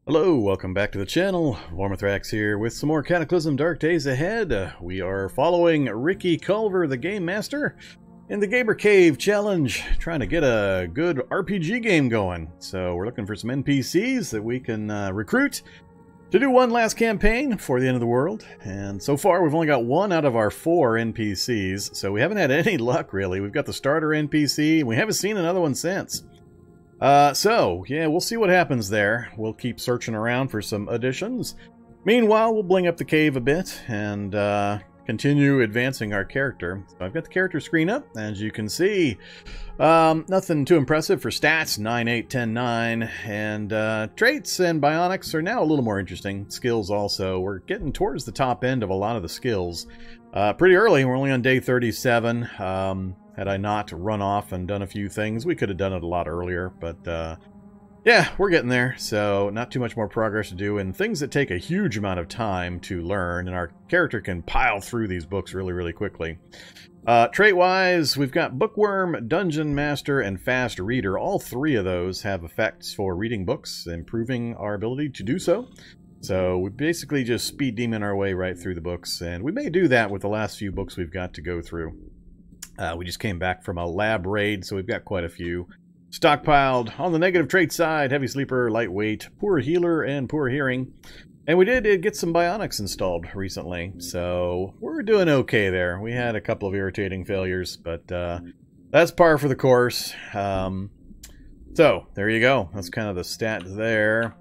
Hello, welcome back to the channel. Vormithrax here with some more Cataclysm Dark Days Ahead. We are following Ricky Culver, the Game Master, in the Gamer Cave Challenge, trying to get a good RPG game going. So we're looking for some NPCs that we can recruit to do one last campaign before the end of the world. And so far we've only got one out of our 4 NPCs, so we haven't had any luck really. We've got the starter NPC, and we haven't seen another one since. So, yeah, we'll see what happens there. We'll keep searching around for some additions. Meanwhile, we'll bling up the cave a bit and continue advancing our character. So I've got the character screen up, as you can see. Nothing too impressive for stats, 9, 8, 10, 9. And traits and bionics are now a little more interesting. Skills also. We're getting towards the top end of a lot of the skills. Pretty early. We're only on day 37. Had I not run off and done a few things, we could have done it a lot earlier, but yeah, we're getting there, so not too much more progress to do, and things that take a huge amount of time to learn, and our character can pile through these books really, really quickly. Trait-wise, we've got Bookworm, Dungeon Master, and Fast Reader. All 3 of those have effects for reading books, improving our ability to do so. So we basically just speed demon our way right through the books, and we may do that with the last few books we've got to go through. We just came back from a lab raid, so we've got quite a few stockpiled. On the negative trait side, heavy sleeper, lightweight, poor healer, and poor hearing. And we did get some bionics installed recently, so we're doing okay there. We had a couple of irritating failures, but that's par for the course. So there you go. That's kind of the stats there.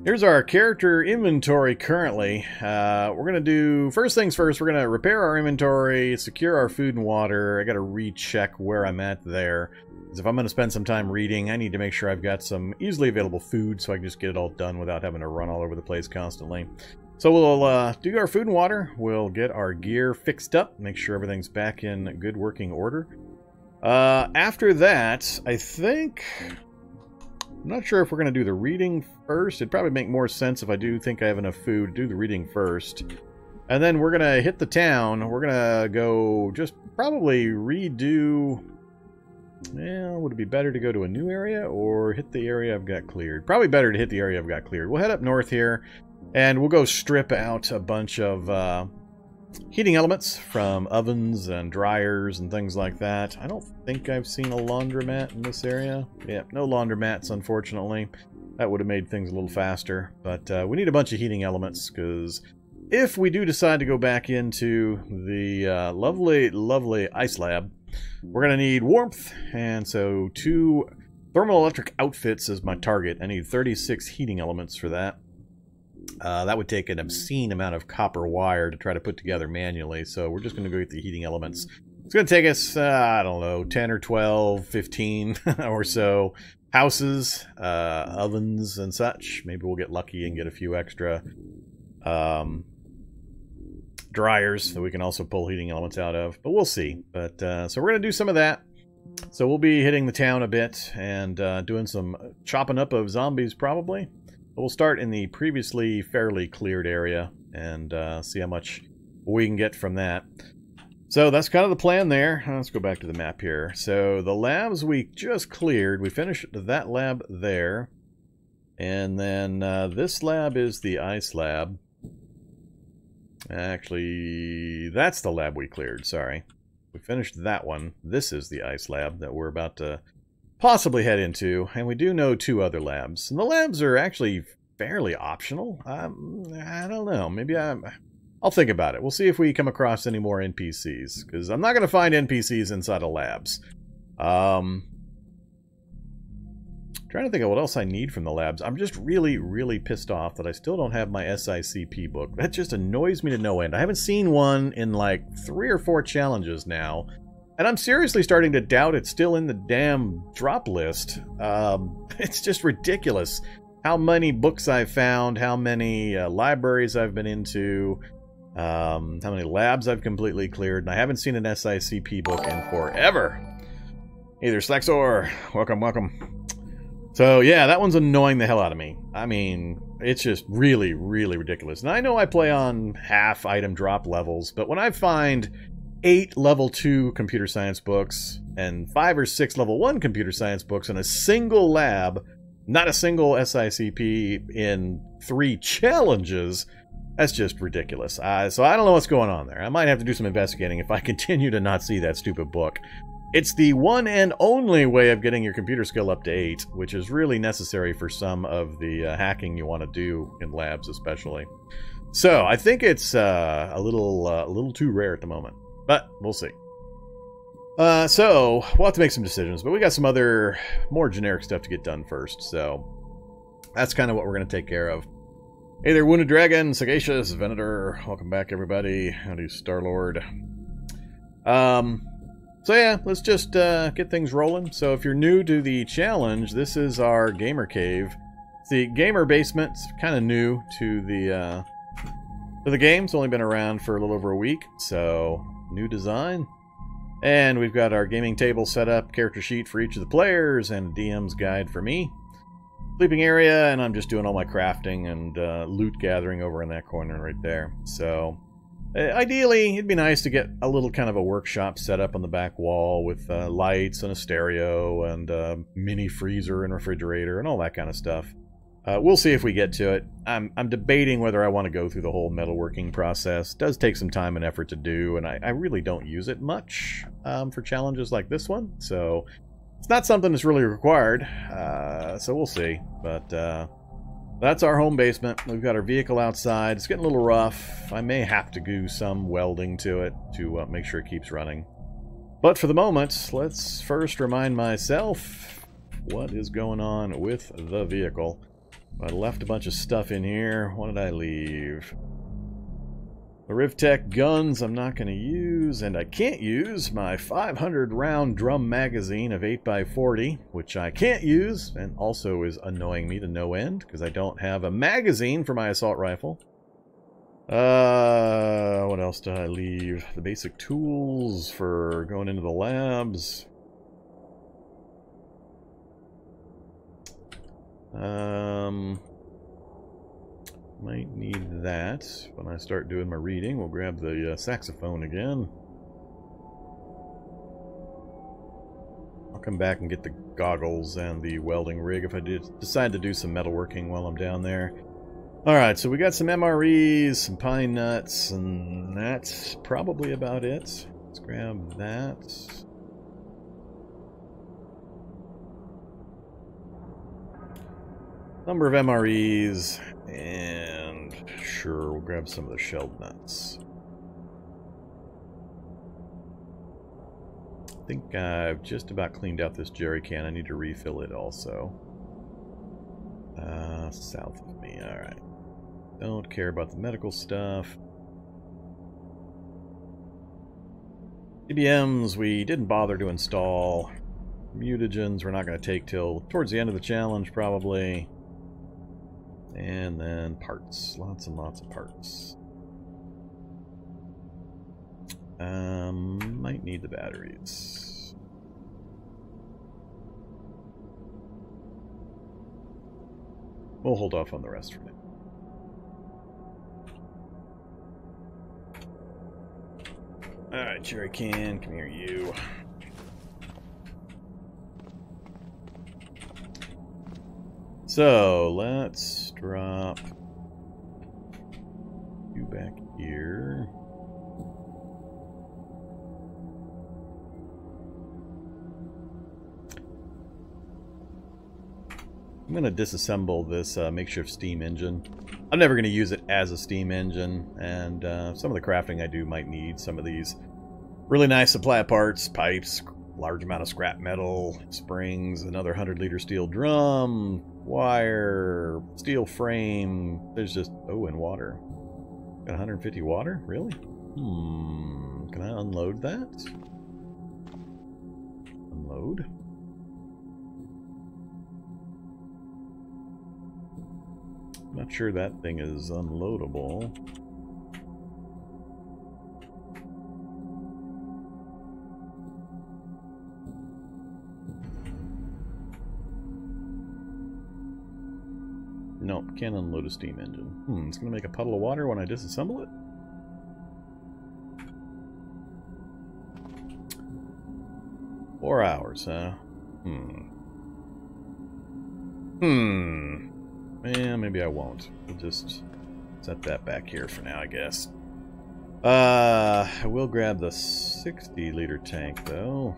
Here's our character inventory currently. We're going to do, first things first, we're going to repair our inventory, secure our food and water. I got to recheck where I'm at there. Because if I'm going to spend some time reading, I need to make sure I've got some easily available food so I can just get it all done without having to run all over the place constantly. So we'll do our food and water. We'll get our gear fixed up, make sure everything's back in good working order. After that, I think... I'm not sure if we're going to do the reading first. It'd probably make more sense if I do think I have enough food to do the reading first. And then we're going to hit the town. We're going to go just probably redo... Well, would it be better to go to a new area or hit the area I've got cleared? Probably better to hit the area I've got cleared. We'll head up north here, and we'll go strip out a bunch of heating elements from ovens and dryers and things like that. I don't think I've seen a laundromat in this area. Yeah, no laundromats, unfortunately. That would have made things a little faster. But we need a bunch of heating elements, because if we do decide to go back into the lovely, lovely ice lab, we're going to need warmth, and so 2 thermal electric outfits is my target. I need 36 heating elements for that. That would take an obscene amount of copper wire to try to put together manually, so we're just going to go get the heating elements. It's going to take us, I don't know, 10 or 12, 15 or so houses, ovens and such. Maybe we'll get lucky and get a few extra dryers that we can also pull heating elements out of, but we'll see. But so we're going to do some of that. So we'll be hitting the town a bit and doing some chopping up of zombies probably. We'll start in the previously fairly cleared area and see how much we can get from that. So that's kind of the plan there. Let's go back to the map here. So the labs we just cleared, we finished that lab there. And then this lab is the ice lab. Actually, that's the lab we cleared, sorry. We finished that one. This is the ice lab that we're about to possibly head into, and we do know 2 other labs. And the labs are actually fairly optional. I don't know. Maybe I'll think about it. We'll see if we come across any more NPCs, because I'm not going to find NPCs inside of labs. Trying to think of what else I need from the labs. I'm just really, really pissed off that I still don't have my SICP book. That just annoys me to no end. I haven't seen one in like 3 or 4 challenges now. And I'm seriously starting to doubt it's still in the damn drop list. It's just ridiculous how many books I've found, how many libraries I've been into, how many labs I've completely cleared, and I haven't seen an SICP book in forever. Hey there, Slaxor. Welcome, welcome. So yeah, that one's annoying the hell out of me. I mean, it's just really, really ridiculous. And I know I play on half item drop levels, but when I find 8 level 2 computer science books and 5 or 6 level 1 computer science books in a single lab, Not a single SICP in 3 challenges. That's just ridiculous. So I don't know what's going on there. I might have to do some investigating if I continue to not see that stupid book. It's the one and only way of getting your computer skill up to 8, which is really necessary for some of the hacking you want to do in labs especially. So I think it's a little too rare at the moment, but we'll see. So we'll have to make some decisions, but we got some other more generic stuff to get done first, so that's kind of what we're going to take care of. Hey there, Wounded Dragon, Sagacious, Venator, welcome back everybody. Howdy, Star-Lord. So yeah, let's just get things rolling. So if you're new to the challenge, this is our gamer cave. The gamer basement's kind of new to the game. It's only been around for a little over a week, so new design. And we've got our gaming table set up, character sheet for each of the players, and a DM's guide for me. Sleeping area, and I'm just doing all my crafting and loot gathering over in that corner right there. So ideally, it'd be nice to get a little kind of a workshop set up on the back wall with lights and a stereo and a mini freezer and refrigerator and all that kind of stuff. We'll see if we get to it. I'm debating whether I want to go through the whole metalworking process. It does take some time and effort to do, and I really don't use it much for challenges like this one. So it's not something that's really required, so we'll see. But that's our home basement. We've got our vehicle outside. It's getting a little rough. I may have to do some welding to it to make sure it keeps running. But for the moment, let's first remind myself what is going on with the vehicle. I left a bunch of stuff in here. What did I leave? The Rivtech guns I'm not going to use, and I can't use my 500 round drum magazine of 8x40, which I can't use, and also is annoying me to no end, because I don't have a magazine for my assault rifle. What else did I leave? The basic tools for going into the labs. Might need that when I start doing my reading. We'll grab the saxophone again. I'll come back and get the goggles and the welding rig if I decide to do some metalworking while I'm down there. Alright, so we got some MREs, some pine nuts, and that's probably about it. Let's grab that. Number of MREs, and sure, we'll grab some of the shelled nuts. I think I've just about cleaned out this jerry can. I need to refill it also. South of me, alright. Don't care about the medical stuff. DBMs we didn't bother to install. Mutagens we're not going to take till towards the end of the challenge probably. And then parts. Lots and lots of parts. Might need the batteries. We'll hold off on the rest for now. Alright, jerry can, come here, you. So, let's drop you back here. I'm going to disassemble this makeshift steam engine. I'm never going to use it as a steam engine, and some of the crafting I do might need some of these really nice supply of parts, pipes, large amount of scrap metal, springs, another 100-liter steel drum, wire, steel frame. There's just, oh, and water. Got 150 water? Really? Can I unload that? Unload. I'm not sure that thing is unloadable. Nope, can't unload a steam engine. It's gonna make a puddle of water when I disassemble it? Yeah, maybe I won't. We'll just set that back here for now, I guess. I will grab the 60-liter tank, though.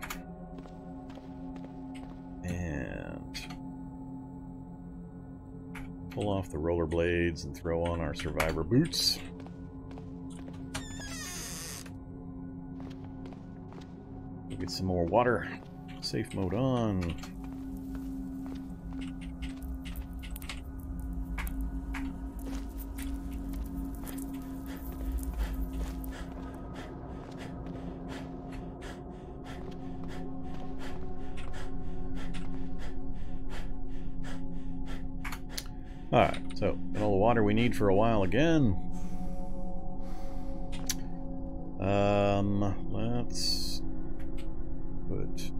And pull off the rollerblades and throw on our survivor boots. We'll get some more water. Safe mode on. Alright, so got all the water we need for a while again. Let's put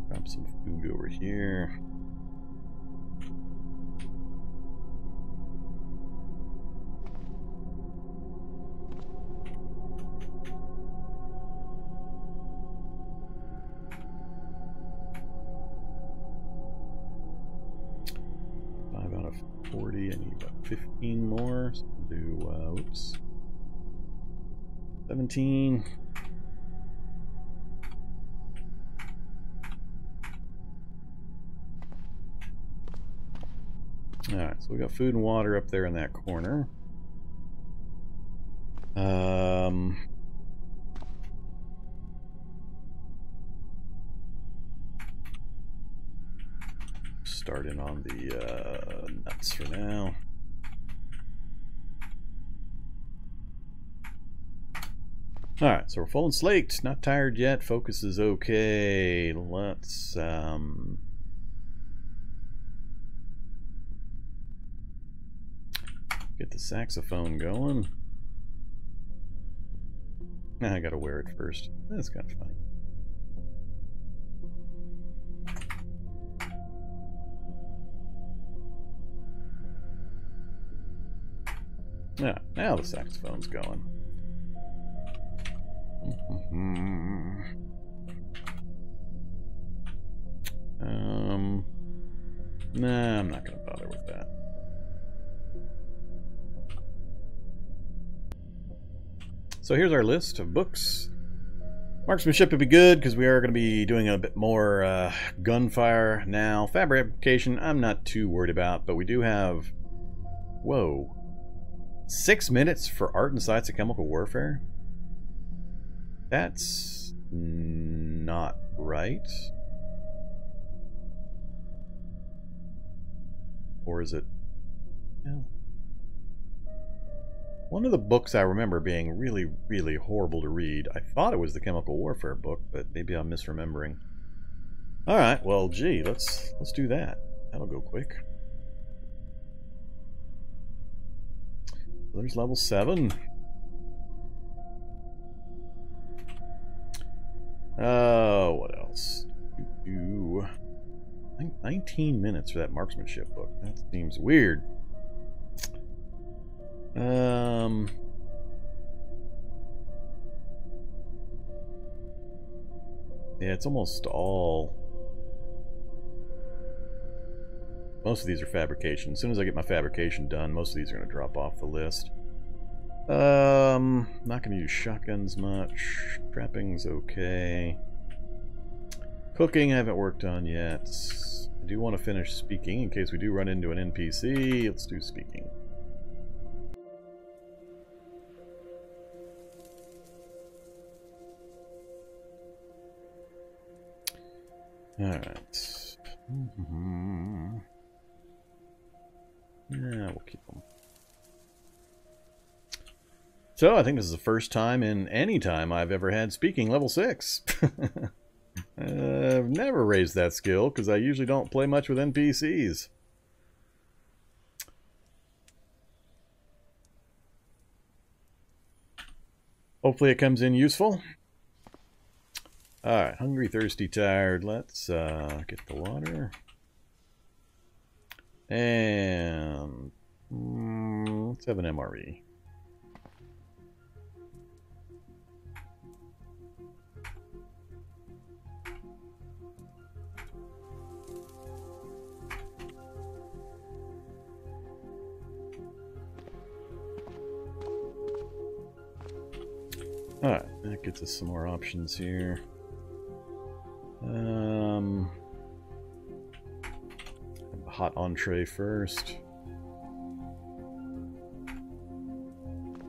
grab some food over here. Out of 40, I need about 15 more. So we'll do, oops, 17. Alright, so we got food and water up there in that corner. Starting on the nuts for now. Alright, so we're full and slaked. Not tired yet. Focus is okay. Let's get the saxophone going. I gotta wear it first. That's kind of funny. Yeah, now the saxophone's going. Nah, I'm not gonna bother with that. So here's our list of books. Marksmanship would be good because we are going to be doing a bit more gunfire now. Fabrication, I'm not too worried about, but we do have, whoa, 6 minutes for art and sites of chemical warfare? That's not right. Or is it? No. One of the books I remember being really, really horrible to read. I thought it was the chemical warfare book, but maybe I'm misremembering. All right, well, gee, let's do that. That'll go quick. There's level 7. Oh, what else? 19 minutes for that marksmanship book. That seems weird. Yeah, it's almost all... Most of these are fabrication. As soon as I get my fabrication done, most of these are going to drop off the list. Not going to use shotguns much. Trapping's okay. Cooking I haven't worked on yet. I do want to finish speaking in case we do run into an NPC. Let's do speaking. Alright. Yeah, we'll keep them. So, I think this is the first time in any time I've ever had speaking level 6. I've never raised that skill because I usually don't play much with NPCs. Hopefully it comes in useful. Alright, hungry, thirsty, tired. Let's get the water. And let's have an MRE. Alright, that gets us some more options here. Hot entree first.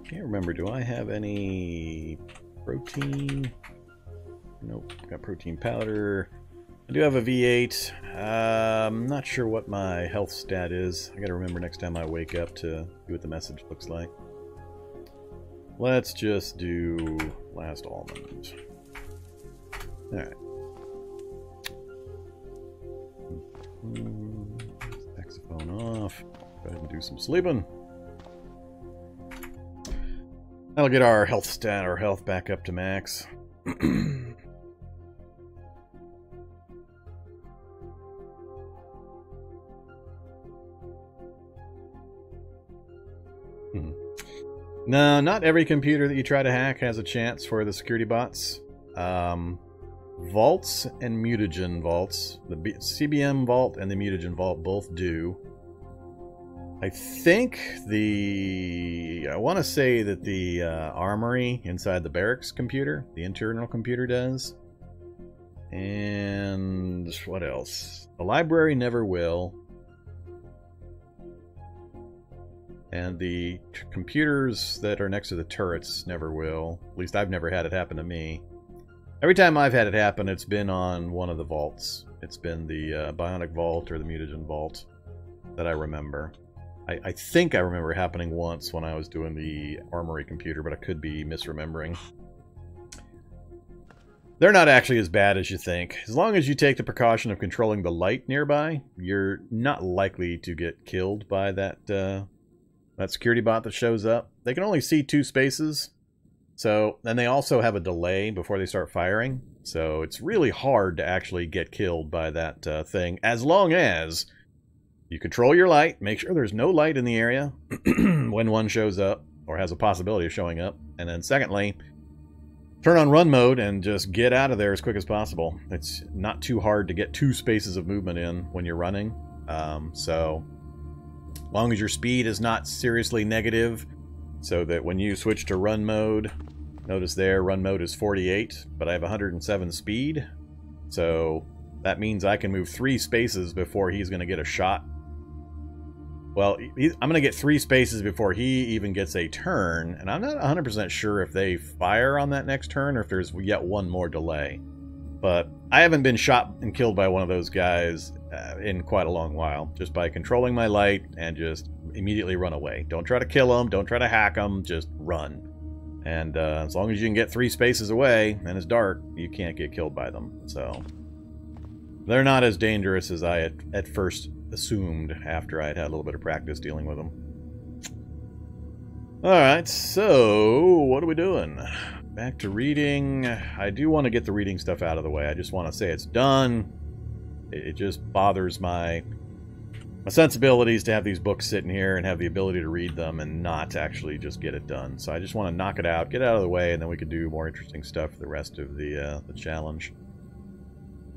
Can't remember, do I have any protein? Nope, got protein powder. I do have a V8. I'm not sure what my health stat is. I gotta remember next time I wake up to see what the message looks like. Let's just do last almond. Alright. Saxophone off. Go ahead and do some sleeping. That'll get our health stat, our health back up to max. No, not every computer that you try to hack has a chance for the security bots. Vaults and mutagen vaults, the CBM vault and the mutagen vault both do. I think I want to say that the armory inside the barracks computer, the internal computer does. And what else? The library never will. And the computers that are next to the turrets never will. At least I've never had it happen to me. Every time I've had it happen, it's been on one of the vaults. It's been the Bionic vault or the mutagen vault that I remember. I think I remember it happening once when I was doing the armory computer, but I could be misremembering. They're not actually as bad as you think. As long as you take the precaution of controlling the light nearby, you're not likely to get killed by that security bot that shows up. They can only see 2 spaces. So, and they also have a delay before they start firing. So it's really hard to actually get killed by that thing, as long as you control your light, make sure there's no light in the area when one shows up, or has a possibility of showing up. And then secondly, turn on run mode and just get out of there as quick as possible. It's not too hard to get 2 spaces of movement in when you're running. So, as long as your speed is not seriously negative, so that when you switch to run mode, notice there, run mode is 48, but I have 107 speed. So that means I can move 3 spaces before he's going to get a shot. Well, I'm going to get 3 spaces before he even gets a turn, and I'm not 100% sure if they fire on that next turn or if there's yet one more delay. But I haven't been shot and killed by one of those guys in quite a long while, just by controlling my light and just immediately run away. Don't try to kill them, don't try to hack them, just run. And as long as you can get 3 spaces away and it's dark, you can't get killed by them. So they're not as dangerous as I had at first assumed after I had had a little bit of practice dealing with them. Alright, so what are we doing? Back to reading. I do want to get the reading stuff out of the way. I just want to say it's done. It just bothers my sensibilities to have these books sitting here and have the ability to read them and not actually just get it done. So I just want to knock it out, get it out of the way, and then we can do more interesting stuff for the rest of the challenge.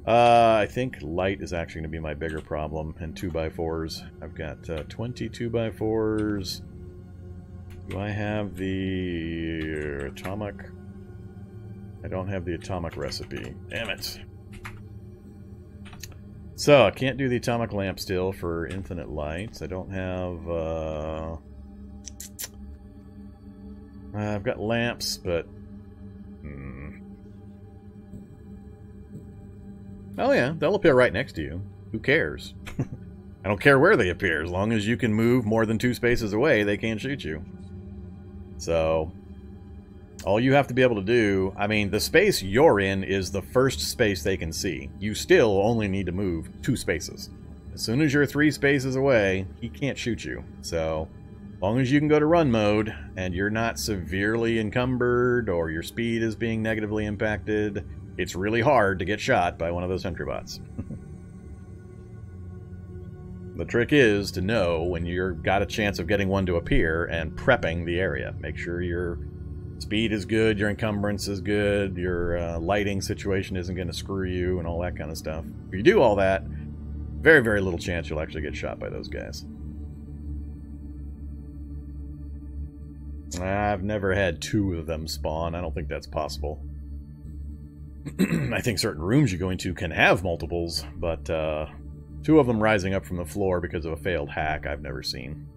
I think light is actually going to be my bigger problem, and 2x4s. I've got 20 2x4s. Do I have the atomic? I don't have the atomic recipe. Damn it. So, I can't do the atomic lamp still for infinite lights. I don't have... I've got lamps, but... Oh yeah, they'll appear right next to you. Who cares? I don't care where they appear. As long as you can move more than 2 spaces away, they can't shoot you. So, all you have to be able to do... I mean, the space you're in is the first space they can see. You still only need to move 2 spaces. As soon as you're 3 spaces away, he can't shoot you. So, as long as you can go to run mode, and you're not severely encumbered, or your speed is being negatively impacted... It's really hard to get shot by one of those sentry bots. The trick is to know when you've got a chance of getting one to appear and prepping the area. Make sure your speed is good, your encumbrance is good, your lighting situation isn't going to screw you, and all that kind of stuff. If you do all that, very, very little chance you'll actually get shot by those guys. I've never had 2 of them spawn. I don't think that's possible. I think certain rooms you go into can have multiples, but 2 of them rising up from the floor because of a failed hack I've never seen.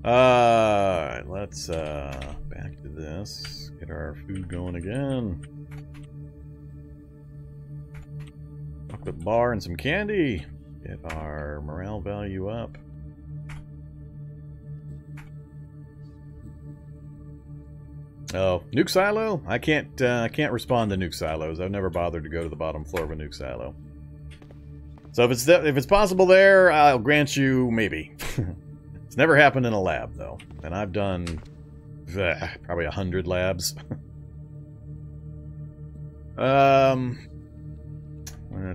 Let's back to this. Get our food going again. Chocolate bar and some candy. Get our morale value up. Oh, nuke silo? I can't respond to nuke silos. I've never bothered to go to the bottom floor of a nuke silo. So if it's possible there, I'll grant you maybe. It's never happened in a lab though, and I've done probably 100 labs. Let's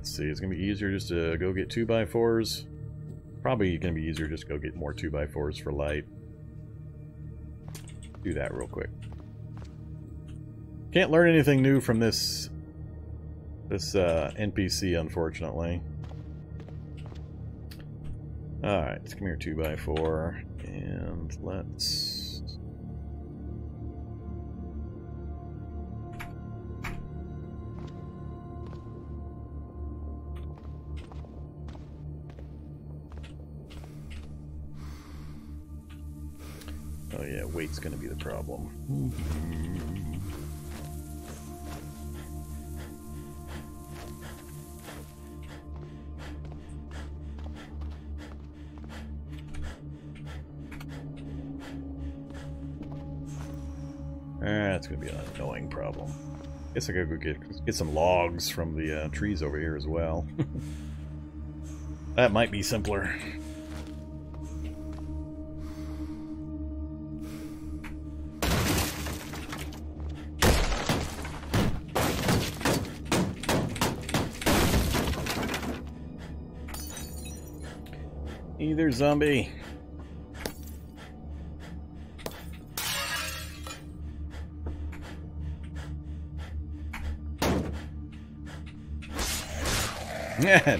see. It's gonna be easier just to go get 2x4s. Probably gonna be easier just to go get more 2x4s for light. Do that real quick. Can't learn anything new from this NPC, unfortunately. Alright, let's come here 2x4, and let's... Oh yeah, weight's gonna be the problem. That's gonna be an annoying problem. Guess I gotta go get some logs from the trees over here as well. That might be simpler. Either zombie.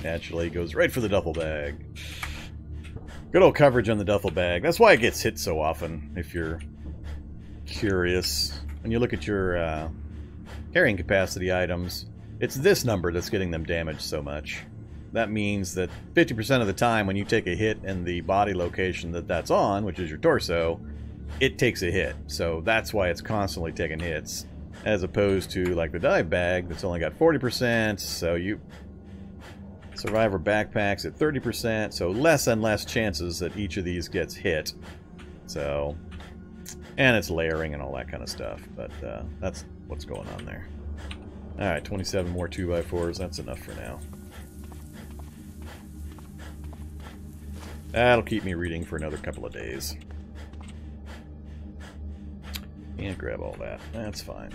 Naturally, goes right for the duffel bag. Good old coverage on the duffel bag. That's why it gets hit so often, if you're curious. When you look at your carrying capacity items, it's this number that's getting them damaged so much. That means that 50% of the time when you take a hit in the body location that's on, which is your torso, it takes a hit. So that's why it's constantly taking hits. As opposed to like the dive bag that's only got 40%, so you... Survivor backpacks at 30%, so less and less chances that each of these gets hit. So, and it's layering and all that kind of stuff, but that's what's going on there. Alright, 27 more 2x4s, that's enough for now. That'll keep me reading for another couple of days. Can't grab all that, that's fine.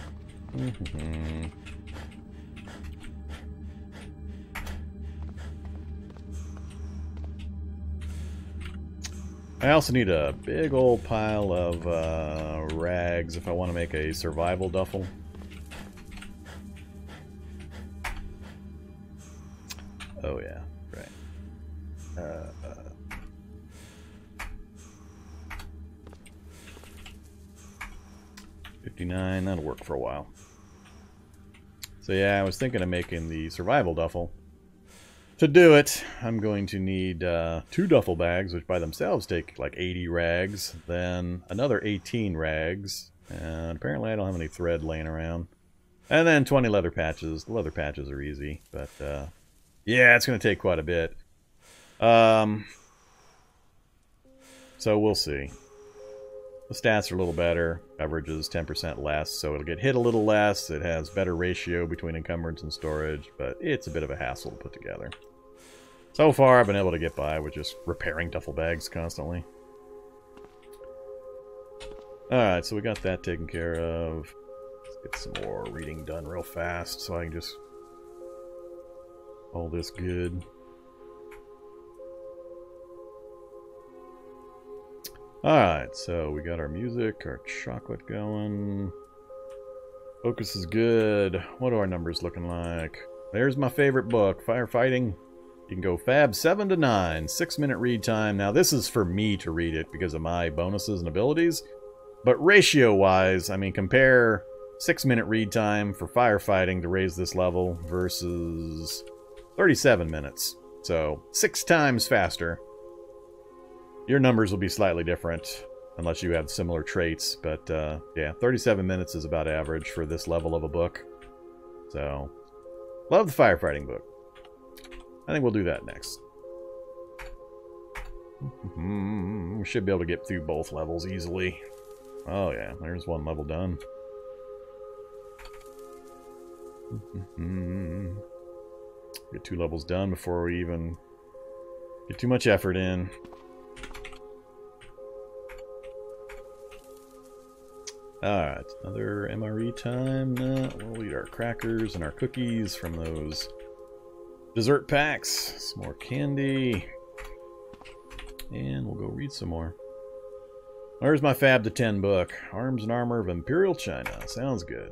I also need a big old pile of rags if I want to make a survival duffel. Oh yeah, right. 59, that'll work for a while. So yeah, I was thinking of making the survival duffel. To do it, I'm going to need 2 duffel bags, which by themselves take like 80 rags, then another 18 rags, and apparently I don't have any thread laying around. And then 20 leather patches. The leather patches are easy, but yeah, it's going to take quite a bit. So we'll see. The stats are a little better. Coverage is 10% less, so it'll get hit a little less. It has better ratio between encumbrance and storage, but it's a bit of a hassle to put together. So far, I've been able to get by with just repairing duffel bags constantly. Alright, so we got that taken care of. Let's get some more reading done real fast so I can just... all this good. Alright, so we got our music, our chocolate going. Focus is good. What are our numbers looking like? There's my favorite book, Firefighting. You can go Fab 7 to 9, 6-minute read time. Now this is for me to read it because of my bonuses and abilities. But ratio-wise, I mean, compare 6-minute read time for firefighting to raise this level versus 37 minutes. So 6 times faster. Your numbers will be slightly different unless you have similar traits. But yeah, 37 minutes is about average for this level of a book. So, love the firefighting book. I think we'll do that next. We should be able to get through both levels easily. Oh yeah, there's one level done. Get 2 levels done before we even get too much effort in. Alright, another MRE time. We'll eat our crackers and our cookies from those dessert packs. Some more candy. And we'll go read some more. Where's my Fab to 10 book? Arms and Armor of Imperial China. Sounds good.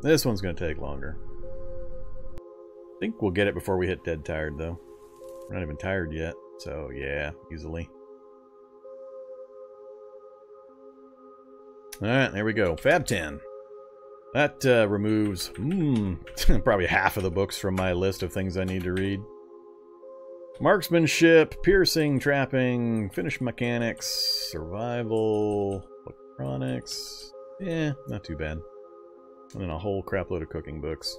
This one's going to take longer. I think we'll get it before we hit Dead Tired, though. We're not even tired yet, so yeah, easily. Alright, there we go. Fab 10. That removes probably half of the books from my list of things I need to read. Marksmanship, piercing, trapping, finish mechanics, survival, electronics. Yeah, not too bad. And then a whole crapload of cooking books.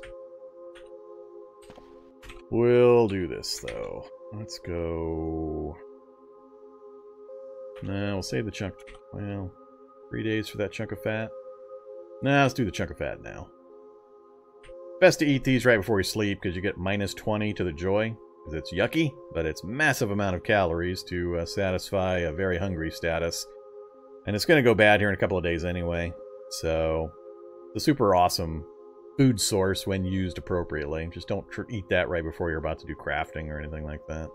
We'll do this, though. Let's go... Nah, we'll save the chunk... Well, 3 days for that chunk of fat. Nah, let's do the chunk of fat now. Best to eat these right before you sleep, because you get minus 20 to the joy. Because it's yucky, but it's massive amount of calories to satisfy a very hungry status. And it's going to go bad here in a couple of days anyway. So, the super awesome food source when used appropriately. Just don't eat that right before you're about to do crafting or anything like that.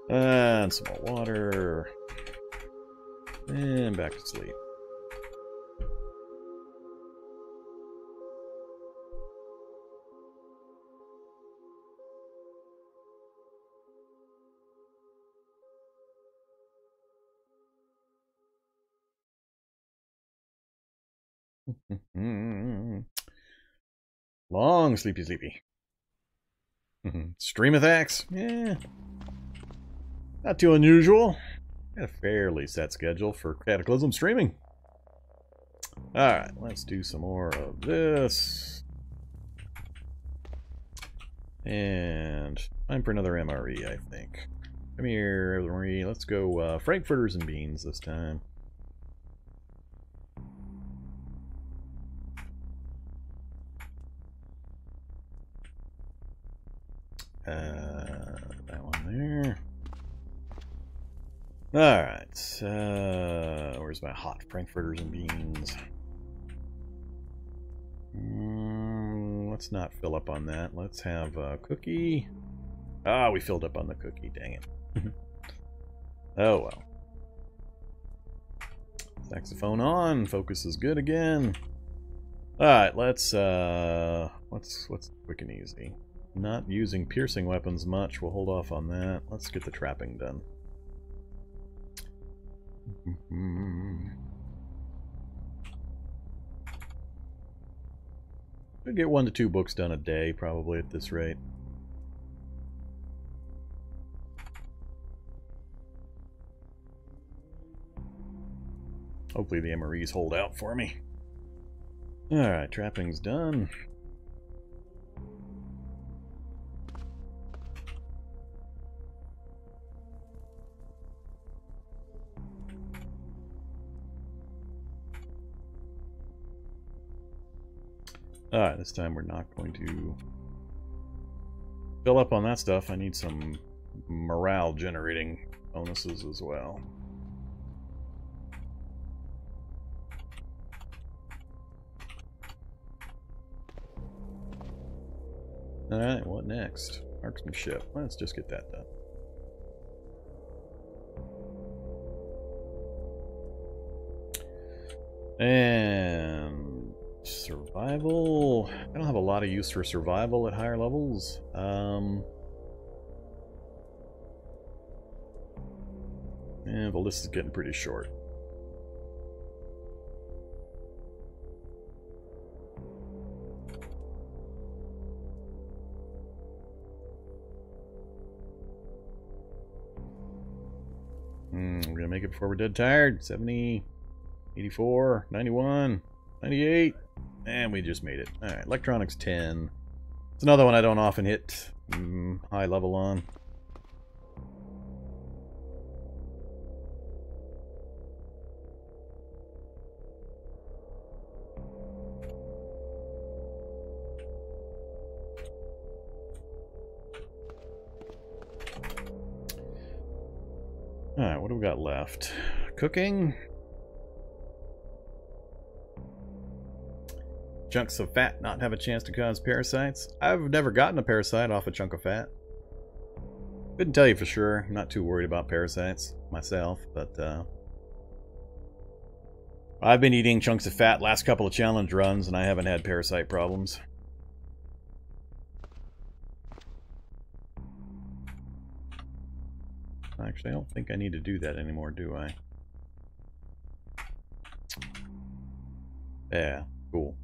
And some more water. And back to sleep. Long sleepy. Streamithrax? Yeah. Not too unusual. Got a fairly set schedule for Cataclysm streaming. Alright, let's do some more of this. And time for another MRE, I think. Come here, MRE. Let's go Frankfurters and beans this time. That one there. Alright, where's my hot Frankfurters and beans? Let's not fill up on that. Let's have a cookie. Ah, we filled up on the cookie, dang it. Oh well. Saxophone on, focus is good again. Alright, let's quick and easy. Not using piercing weapons much, we'll hold off on that. Let's get the trapping done. Could get 1 to 2 books done a day, probably, at this rate. Hopefully the MREs hold out for me. Alright, trapping's done. Alright, this time we're not going to fill up on that stuff. I need some morale generating bonuses as well. Alright, what next? Marksmanship. Let's just get that done. And survival. I don't have a lot of use for survival at higher levels. And the list is getting pretty short. We're gonna make it before we're dead tired. 70, 84, 91, 98, and we just made it. Alright, electronics 10. It's another one I don't often hit high level on. Alright, what do we got left? Cooking. Chunks of fat not have a chance to cause parasites. I've never gotten a parasite off a chunk of fat. Couldn't tell you for sure. I'm not too worried about parasites myself, but I've been eating chunks of fat last couple of challenge runs and I haven't had parasite problems. Actually, I don't think I need to do that anymore, do I? Yeah, cool.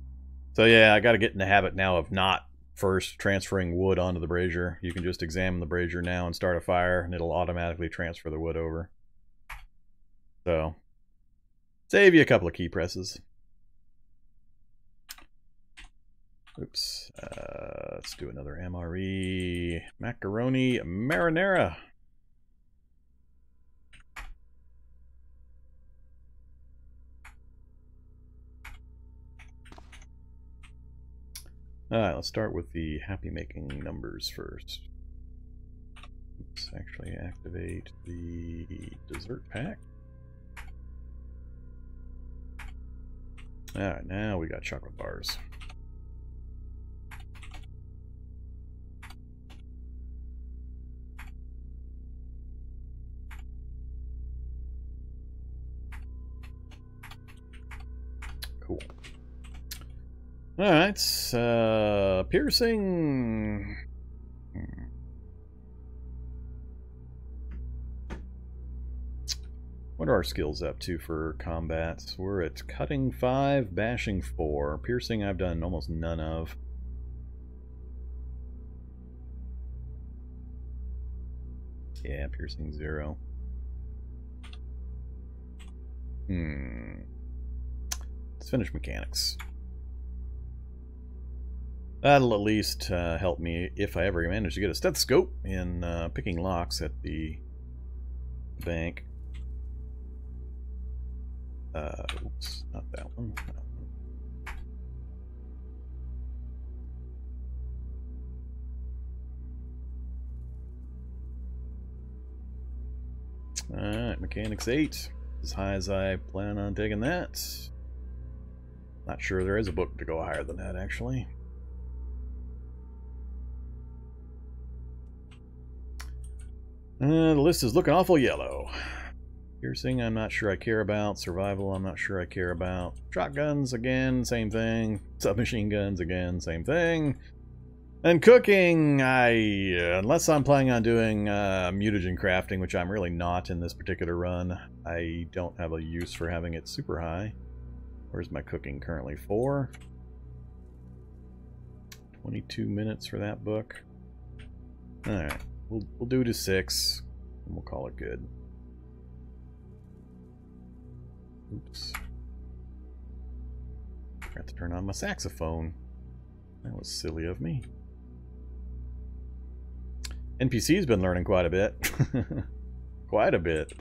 So yeah, I gotta get in the habit now of not first transferring wood onto the brazier. You can just examine the brazier now and start a fire, and it'll automatically transfer the wood over. So, save you a couple of key presses. Oops. Let's do another MRE macaroni marinara. Alright, let's start with the happy making numbers first. Let's actually activate the dessert pack. Alright, now we got chocolate bars. Cool. Alright, piercing. What are our skills up to for combat? We're at cutting 5, bashing 4. Piercing I've done almost none of. Yeah, piercing 0. Let's finish mechanics. That'll at least help me if I ever manage to get a stethoscope in picking locks at the bank. Oops, not that one. Alright, mechanics 8. As high as I plan on taking that. Not sure there is a book to go higher than that, actually. The list is looking awful yellow. Piercing, I'm not sure I care about. Survival, I'm not sure I care about. Shotguns, again, same thing. Submachine guns, again, same thing. And cooking, unless I'm planning on doing mutagen crafting, which I'm really not in this particular run, I don't have a use for having it super high. Where's my cooking currently? 4. 22 minutes for that book. Alright. We'll do to 6, and we'll call it good. Oops. Forgot to turn on my saxophone. That was silly of me. NPC's been learning quite a bit. Quite a bit.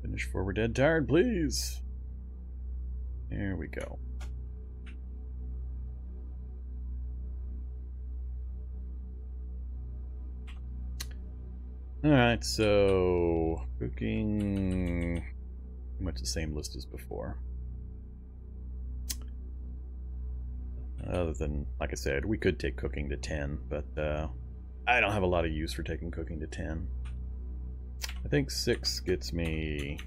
Finish before we're dead tired, please. There we go. Alright, so cooking pretty much the same list as before. Other than, like I said, we could take cooking to 10, but I don't have a lot of use for taking cooking to 10. I think 6 gets me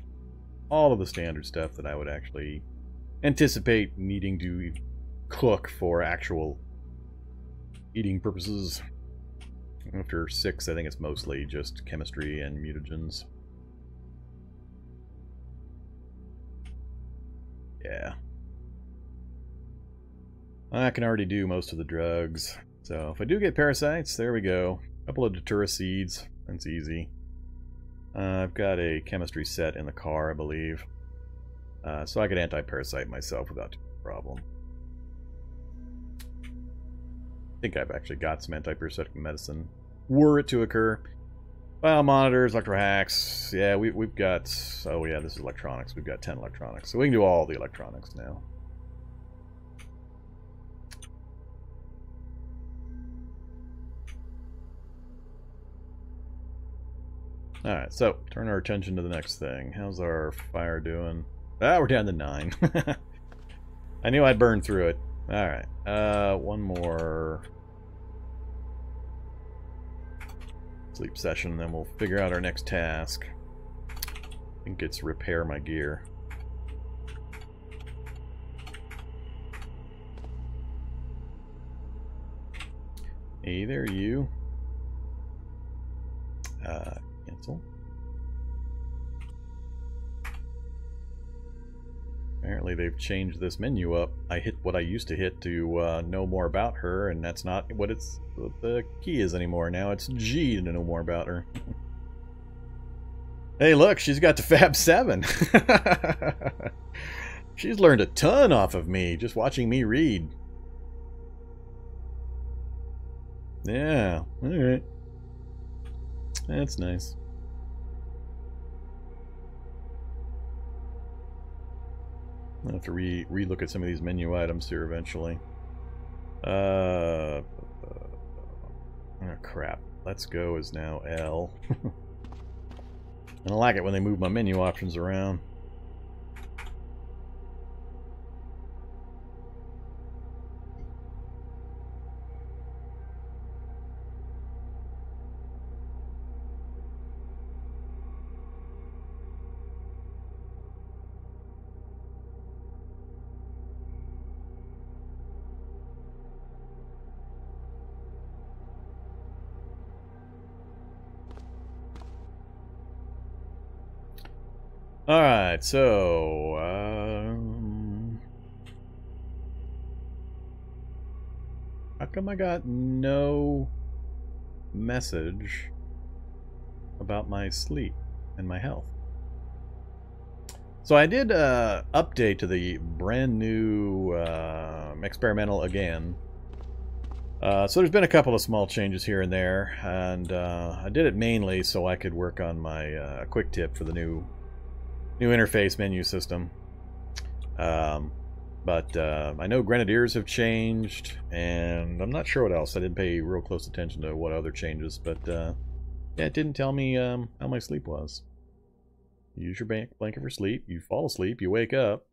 all of the standard stuff that I would actually anticipate needing to cook for actual eating purposes. After 6, I think it's mostly just chemistry and mutagens. Yeah. I can already do most of the drugs. So if I do get parasites, there we go. A couple of Datura seeds. That's easy. I've got a chemistry set in the car, I believe. So I could anti-parasite myself without too much problem. I think I've actually got some anti-parasitic medicine, were it to occur. File monitors, electro hacks. Yeah, we've got... Oh yeah, this is electronics. We've got 10 electronics. So we can do all the electronics now. Alright, so turn our attention to the next thing. How's our fire doing? Ah, we're down to 9. I knew I'd burn through it. Alright, one more sleep session, then we'll figure out our next task. I think it's repair my gear. Hey there, you. Cancel. Apparently they've changed this menu up. I hit what I used to hit to know more about her, and that's not what the key is anymore. Now it's G to know more about her. Hey look, she's got the Fab 7. She's learned a ton off of me, just watching me read. Yeah, alright. That's nice. I'll have to re-look at some of these menu items here eventually. Oh crap. Let's go is now L. I don't like it when they move my menu options around. Alright, so... how come I got no message about my sleep and my health? So I did update to the brand new experimental again. So there's been a couple of small changes here and there, and I did it mainly so I could work on my quick tip for the new interface menu system. But I know Grenadiers have changed, and I'm not sure what else. I didn't pay real close attention to what other changes, but yeah, it didn't tell me how my sleep was. You use your blanket for sleep, you fall asleep, you wake up.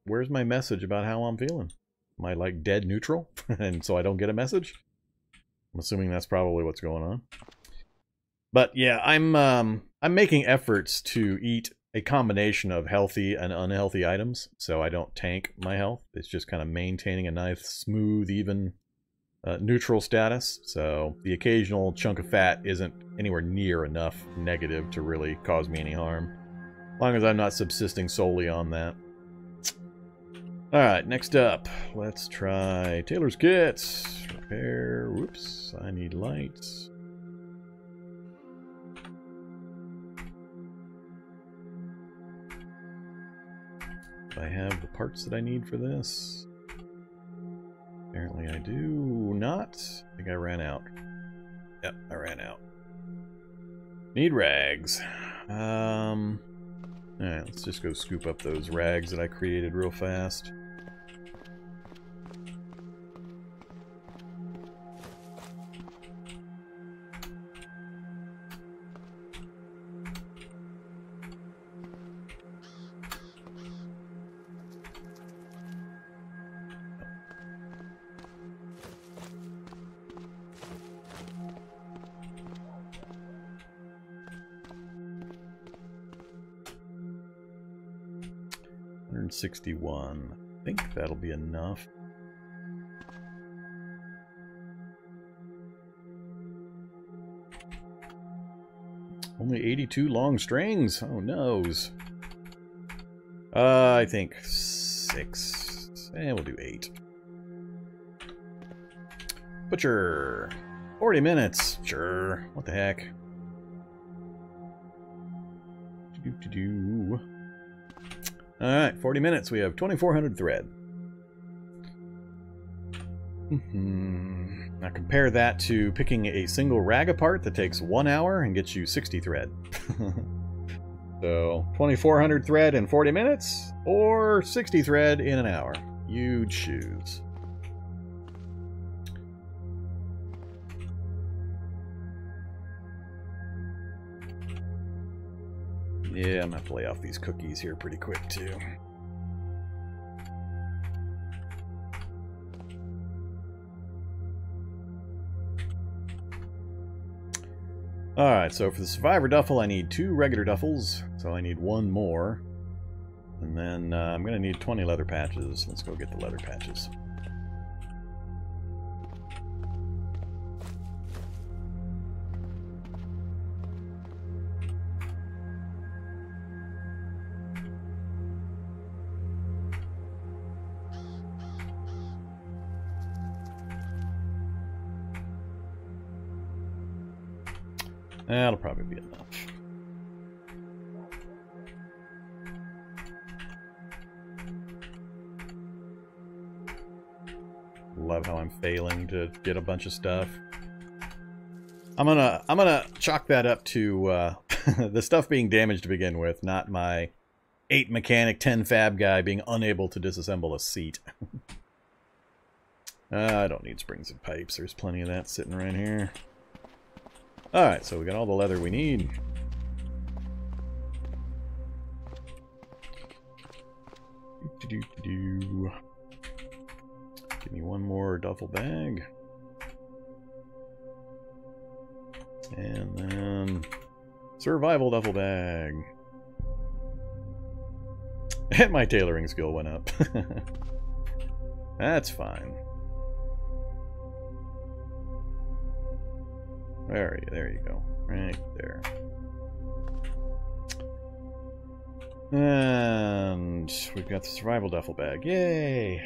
Where's my message about how I'm feeling? Am I like dead neutral, and so I don't get a message? I'm assuming that's probably what's going on. But yeah, I'm making efforts to eat a combination of healthy and unhealthy items, so I don't tank my health. It's just kind of maintaining a nice, smooth, even, neutral status. So the occasional chunk of fat isn't anywhere near enough negative to really cause me any harm, as long as I'm not subsisting solely on that. Alright, next up, let's try Tailor's Kits. Repair, whoops, I need lights. Do I have the parts that I need for this? Apparently I do not. I think I ran out. Yep, I ran out. Need rags. Alright, let's just go scoop up those rags that I created real fast. 161. I think that'll be enough. Only 82 long strings? Oh, noes. I think 6. And we'll do 8. Butcher. 40 minutes. Sure. What the heck? Alright, 40 minutes. We have 2,400 thread. Now compare that to picking a single rag apart that takes 1 hour and gets you 60 thread. So, 2,400 thread in 40 minutes, or 60 thread in an hour. You choose. Yeah, I'm gonna have to lay off these cookies here pretty quick too. Alright, so for the Survivor Duffel I need 2 regular duffels, so I need 1 more. And then I'm gonna need 20 leather patches. Let's go get the leather patches. That'll probably be enough. Love how I'm failing to get a bunch of stuff. I'm gonna chalk that up to the stuff being damaged to begin with, not my 8 mechanic 10 fab guy being unable to disassemble a seat. I don't need springs and pipes. There's plenty of that sitting right here. Alright, so we got all the leather we need. Give me 1 more duffel bag. And then survival duffel bag. And my tailoring skill went up. That's fine. There you go. Right there. And we've got the survival duffel bag. Yay!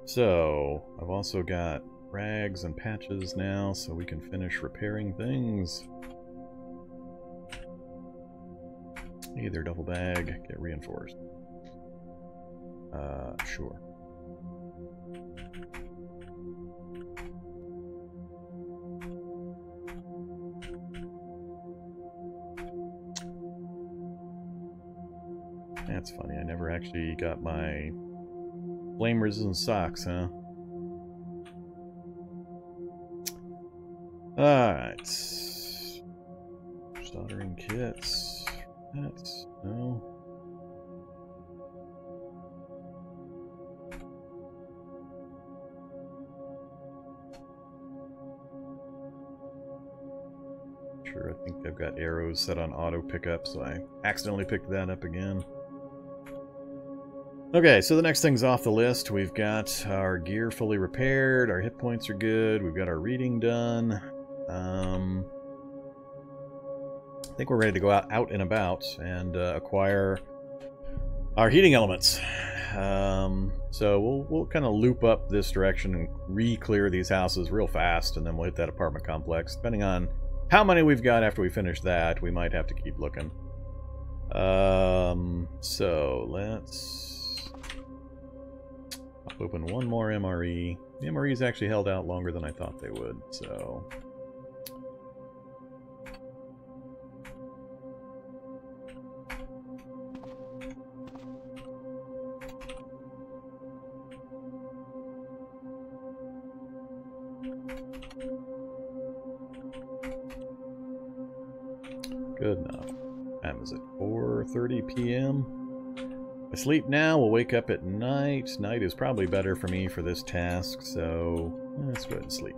So, I've also got rags and patches now, so we can finish repairing things. Either duffel bag, get reinforced. Sure. That's funny, I never actually got my flame resistant socks, huh? Alright. Soldering kits. That's no. Sure, I think I've got arrows set on auto pickup, so I accidentally picked that up again. Okay, so the next thing's off the list. We've got our gear fully repaired, our hit points are good, we've got our reading done. I think we're ready to go out and about and acquire our heating elements. So we'll kind of loop up this direction and re-clear these houses real fast, and then we'll hit that apartment complex. Depending on how many we've got after we finish that, we might have to keep looking. So let's open 1 more MRE. The MRE's actually held out longer than I thought they would, so... Good enough. Time is it? 4:30 p.m. I sleep now, we'll wake up at night. Night is probably better for me for this task, so let's go ahead and sleep.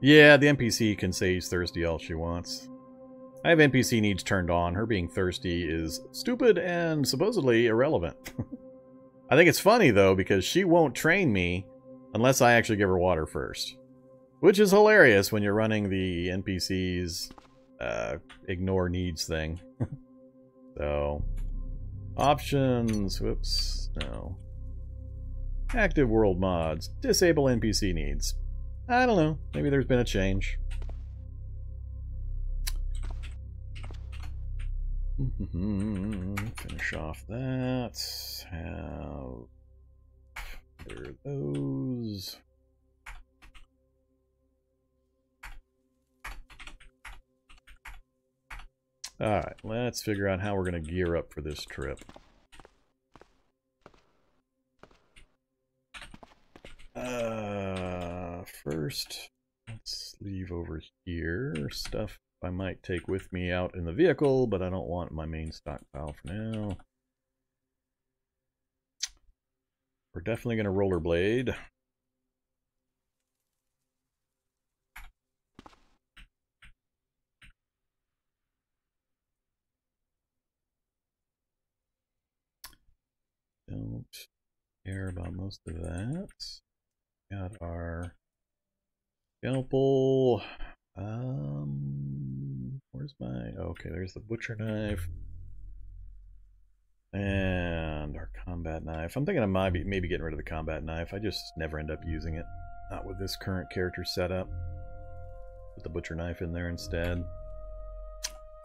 Yeah, the NPC can say he's thirsty all she wants. I have NPC needs turned on. Her being thirsty is stupid and supposedly irrelevant. I think it's funny, though, because she won't train me unless I actually give her water first. Which is hilarious when you're running the NPC's ignore needs thing. So, options, whoops, no. Active world mods, disable NPC needs. I don't know, maybe there's been a change. Finish off that. Have there are those. Alright, let's figure out how we're going to gear up for this trip. First, let's leave over here stuff I might take with me out in the vehicle, but I don't want my main stockpile for now. We're definitely going to rollerblade. Don't care about most of that. Got our scalpel. Where's my... Okay, there's the butcher knife. And our combat knife. I'm thinking I maybe getting rid of the combat knife. I just never end up using it. Not with this current character setup. Put the butcher knife in there instead.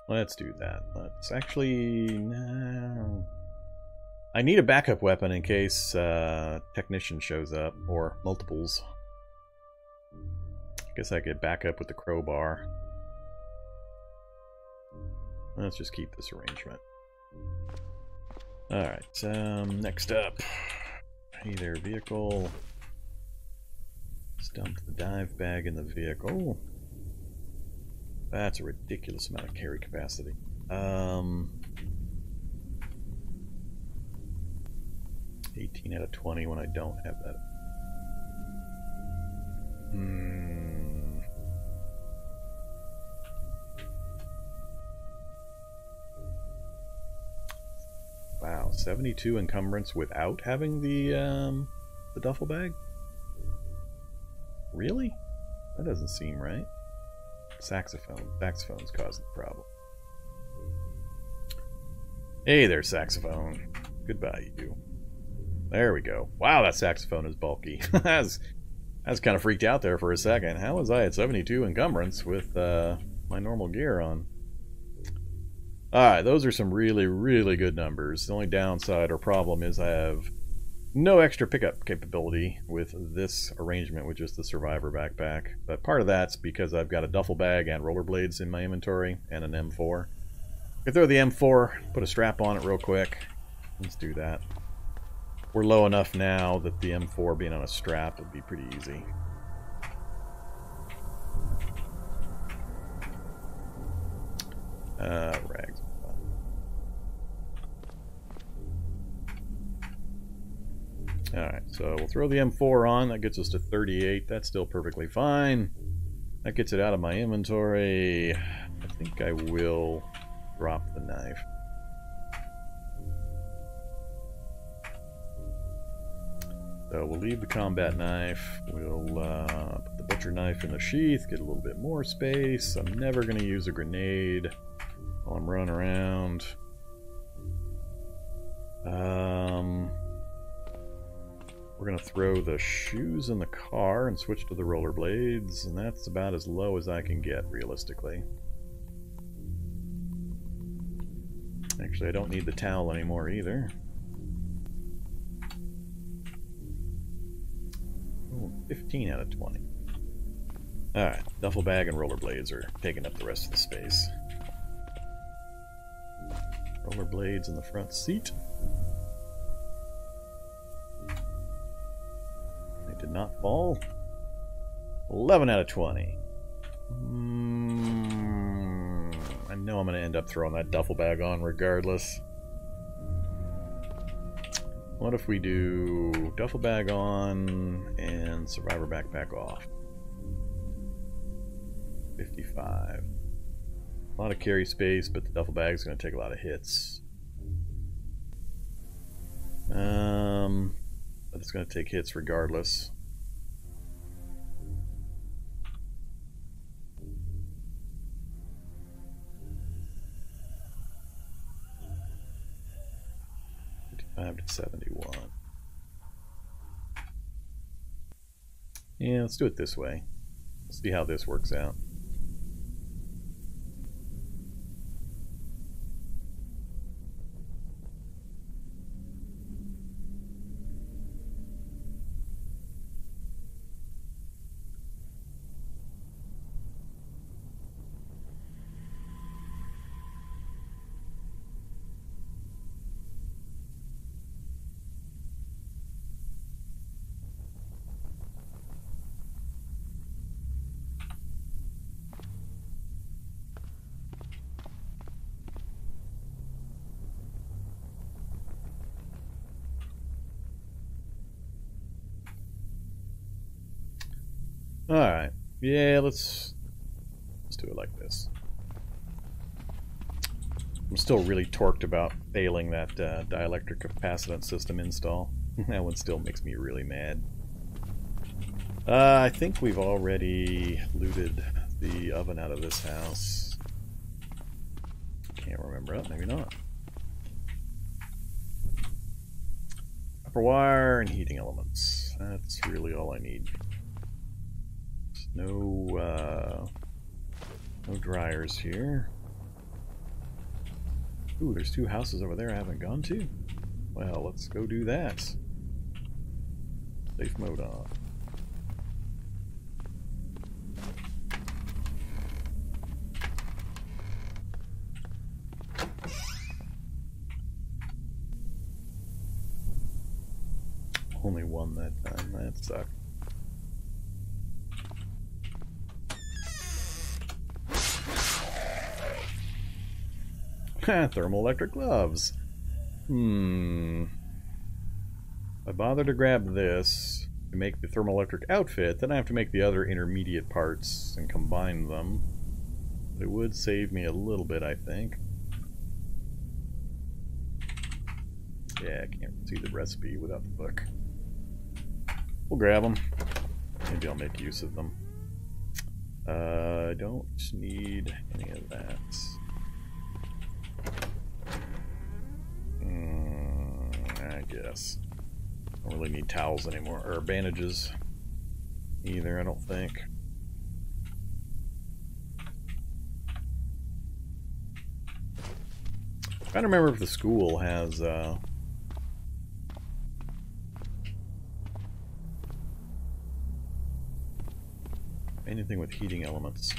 Let's do that. Let's actually... No. I need a backup weapon in case technician shows up, or multiples. I guess I could back up with the crowbar. Let's just keep this arrangement. Alright, next up. Hey there, vehicle. Let's dump the dive bag in the vehicle. That's a ridiculous amount of carry capacity. 18 out of 20 when I don't have that. Wow, 72 encumbrance without having the duffel bag? Really? That doesn't seem right. Saxophone. Saxophone's causing the problem. Hey there, saxophone. Goodbye, you. There we go. Wow, that saxophone is bulky. I was kind of freaked out there for a second. How was I at 72 encumbrance with my normal gear on? Alright, those are some really, really good numbers. The only downside or problem is I have no extra pickup capability with this arrangement with just the Survivor backpack. But part of that's because I've got a duffel bag and rollerblades in my inventory and an M4. I can throw the M4, put a strap on it real quick. Let's do that. We're low enough now that the M4 being on a strap would be pretty easy. Rags. Alright, so we'll throw the M4 on. That gets us to 38. That's still perfectly fine. That gets it out of my inventory. I think I will drop the knife. So we'll leave the combat knife. We'll put the butcher knife in the sheath, get a little bit more space. I'm never going to use a grenade while I'm running around. We're going to throw the shoes in the car and switch to the rollerblades, and that's about as low as I can get, realistically. Actually, I don't need the towel anymore either. Oh, 15 out of 20. Alright, duffel bag and rollerblades are taking up the rest of the space. Rollerblades in the front seat. They did not fall. 11 out of 20. I know I'm going to end up throwing that duffel bag on regardless. What if we do duffel bag on and survivor backpack off? 55. A lot of carry space, but the duffel bag is going to take a lot of hits. But it's going to take hits regardless. To 71. Yeah, let's do it this way. Let's see how this works out. Alright, yeah, let's do it like this. I'm still really torqued about failing that dielectric capacitance system install. That one still makes me really mad. I think we've already looted the oven out of this house. Can't remember. Oh, maybe not. Copper wire and heating elements. That's really all I need. No dryers here. Ooh, there's two houses over there I haven't gone to. Well, let's go do that. Safe mode on. Only one that time. That sucked. Thermoelectric gloves. If I bother to grab this to make the thermoelectric outfit, then I have to make the other intermediate parts and combine them. But it would save me a little bit, I think. Yeah, I can't see the recipe without the book. We'll grab them. Maybe I'll make use of them. I don't need any of that. I guess. Don't really need towels anymore, or bandages either, I don't think. I'm trying to remember if the school has anything with heating elements.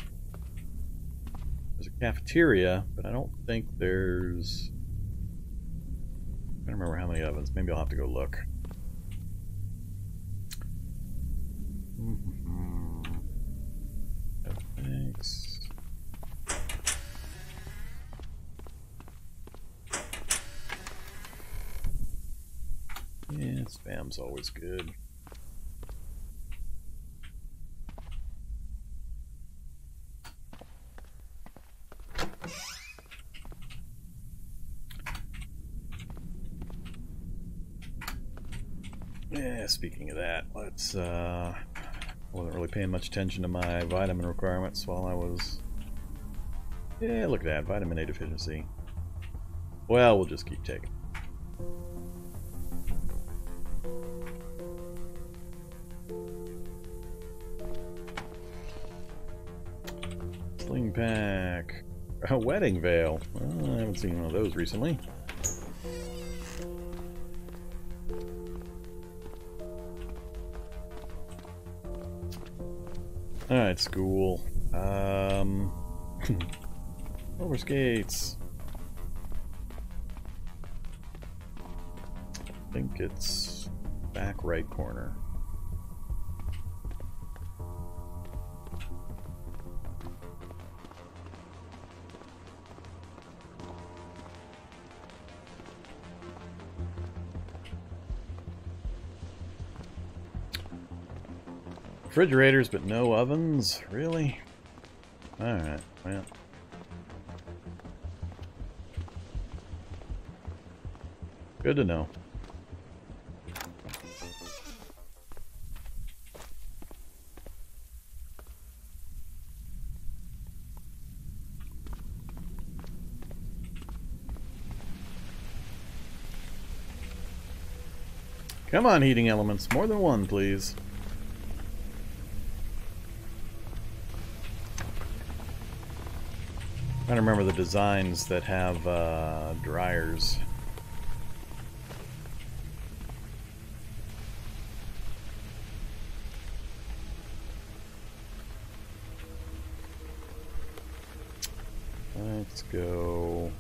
There's a cafeteria, but I don't think there's... I don't remember how many ovens. Maybe I'll have to go look. No, thanks. Yeah, spam's always good. Yeah, speaking of that, let's, I wasn't really paying much attention to my vitamin requirements while I was... Yeah, look at that, vitamin A deficiency. Well, we'll just keep taking. Sling pack. A wedding veil. Well, I haven't seen one of those recently. Alright, school. Roller skates. I think it's back right corner. Refrigerators, but no ovens? Really? Alright, well. Good to know. Come on, heating elements. More than one, please. I don't remember the designs that have dryers. Let's go.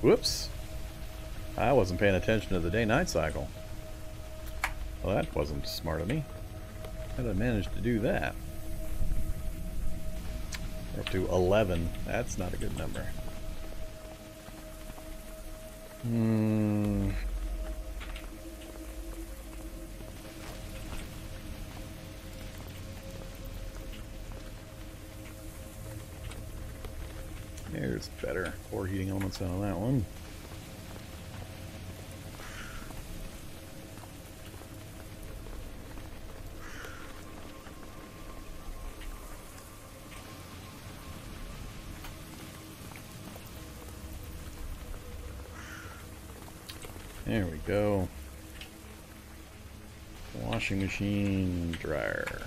Whoops. I wasn't paying attention to the day-night cycle. Well, that wasn't smart of me. How did I manage to do that? We're up to 11. That's not a good number. There's better. 4 heating elements out of that one. There we go. Washing machine, dryer.